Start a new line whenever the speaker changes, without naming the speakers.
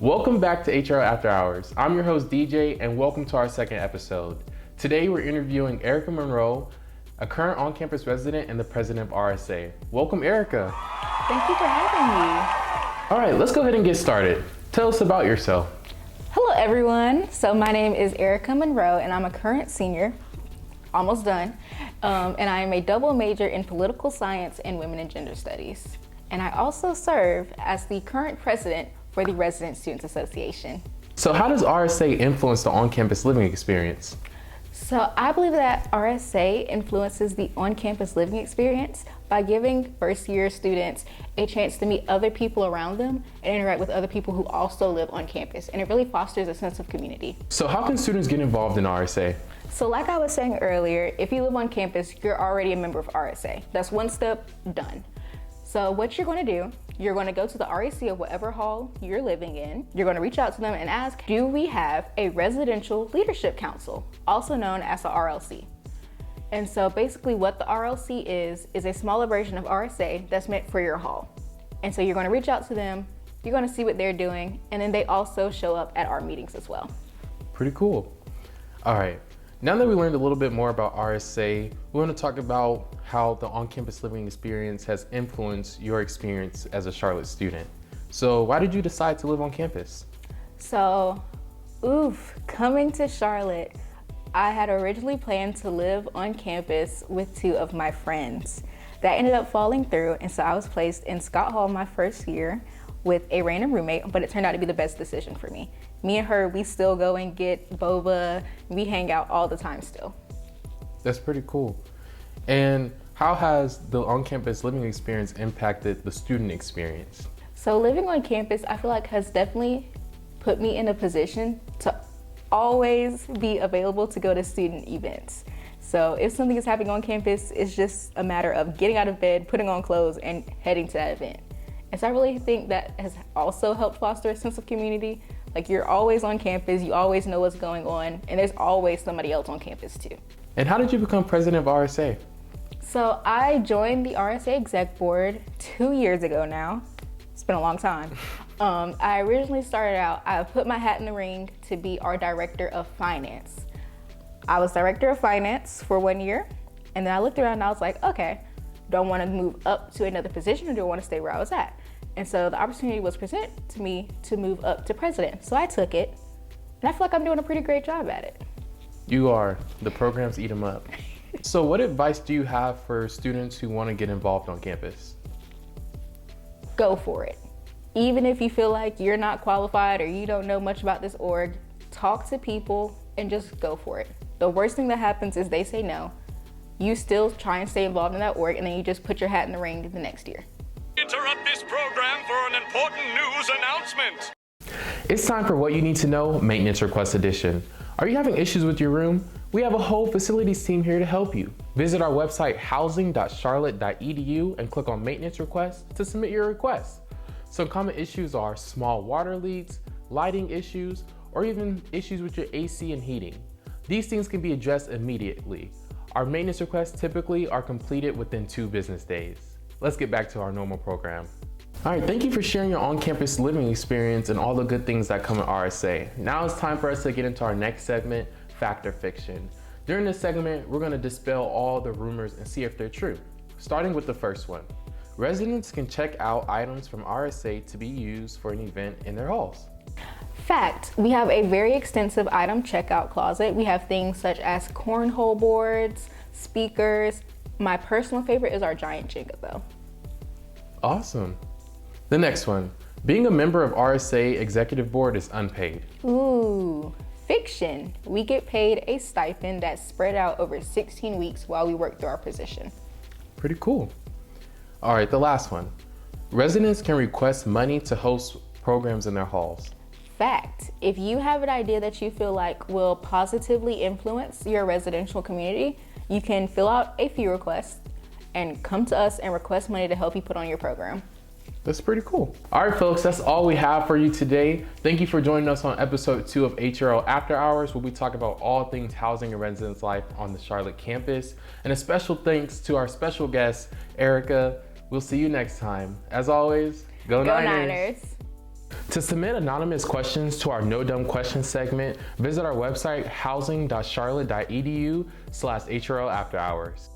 Welcome back to HRL After Hours. I'm your host DJ and welcome to our second episode. Today we're interviewing Erica Monroe, a current on-campus resident and the president of RSA. Welcome, Erica.
Thank you for having me.
All right, let's go ahead and get started. Tell us about yourself.
Hello everyone. So my name is Erica Monroe and I'm a current senior, almost done. And I am a double major in political science and women and gender studies. And I also serve as the current president for the Resident Students Association.
So how does RSA influence the on-campus living experience?
So I believe that RSA influences the on-campus living experience by giving first-year students a chance to meet other people around them and interact with other people who also live on campus. And it really fosters a sense of community.
So how can students get involved in RSA?
So like I was saying earlier, if you live on campus, you're already a member of RSA. That's one step done. So what you're going to do, you're going to go to the REC of whatever hall you're living in. You're going to reach out to them and ask, do we have a residential leadership council, also known as the RLC? And so basically what the RLC is a smaller version of RSA that's meant for your hall. And so you're going to reach out to them, you're going to see what they're doing, and then they also show up at our meetings as well.
Pretty cool. All right. Now that we learned a little bit more about RSA, we want to talk about how the on-campus living experience has influenced your experience as a Charlotte student. So why did you decide to live on campus?
So, coming to Charlotte, I had originally planned to live on campus with two of my friends. That ended up falling through, and so I was placed in Scott Hall my first year with a random roommate, but it turned out to be the best decision for me. Me and her, we still go and get boba. We hang out all the time still.
That's pretty cool. And how has the on-campus living experience impacted the student experience?
So living on campus, I feel like has definitely put me in a position to always be available to go to student events. So if something is happening on campus, it's just a matter of getting out of bed, putting on clothes, and heading to that event. And so I really think that has also helped foster a sense of community. Like, you're always on campus, you always know what's going on, and there's always somebody else on campus too.
And how did you become president of RSA?
So I joined the RSA exec board 2 years ago now. It's been a long time. I originally started out, I put my hat in the ring to be our director of finance. I was director of finance for 1 year, and then I looked around and I was like, okay, do I want to move up to another position or do I want to stay where I was at? And so the opportunity was presented to me to move up to president. So I took it, and I feel like I'm doing a pretty great job at it.
You are. The programs eat them up. So what advice do you have for students who want to get involved on campus?
Go for it. Even if you feel like you're not qualified or you don't know much about this org, talk to people and just go for it. The worst thing that happens is they say no. You still try and stay involved in that org, and then you just put your hat in the ring the next year.
Interrupt this program for an important news announcement.
It's time for What You Need to Know Maintenance Request Edition. Are you having issues with your room? We have a whole facilities team here to help you. Visit our website housing.charlotte.edu and click on Maintenance Requests to submit your request. Some common issues are small water leaks, lighting issues, or even issues with your AC and heating. These things can be addressed immediately. Our maintenance requests typically are completed within 2 business days. Let's get back to our normal program. All right, thank you for sharing your on-campus living experience and all the good things that come with RSA. Now it's time for us to get into our next segment, Fact or Fiction. During this segment, we're gonna dispel all the rumors and see if they're true. Starting with the first one. Residents can check out items from RSA to be used for an event in their halls.
Fact, we have a very extensive item checkout closet. We have things such as cornhole boards, speakers. My personal favorite is our giant Jenga though.
Awesome. The next one. Being a member of RSA executive board is unpaid.
Ooh, fiction. We get paid a stipend that's spread out over 16 weeks while we work through our position.
Pretty cool. All right, the last one. Residents can request money to host programs in their halls.
Fact, if you have an idea that you feel like will positively influence your residential community, you can fill out a fee request and come to us and request money to help you put on your program.
That's pretty cool. All right, folks, that's all we have for you today. Thank you for joining us on episode 2 of HRL After Hours, where we talk about all things housing and residence life on the Charlotte campus. And a special thanks to our special guest, Erica. We'll see you next time. As always, go Niners.
Niners.
To submit anonymous questions to our No Dumb Questions segment, visit our website housing.charlotte.edu/HRL After Hours.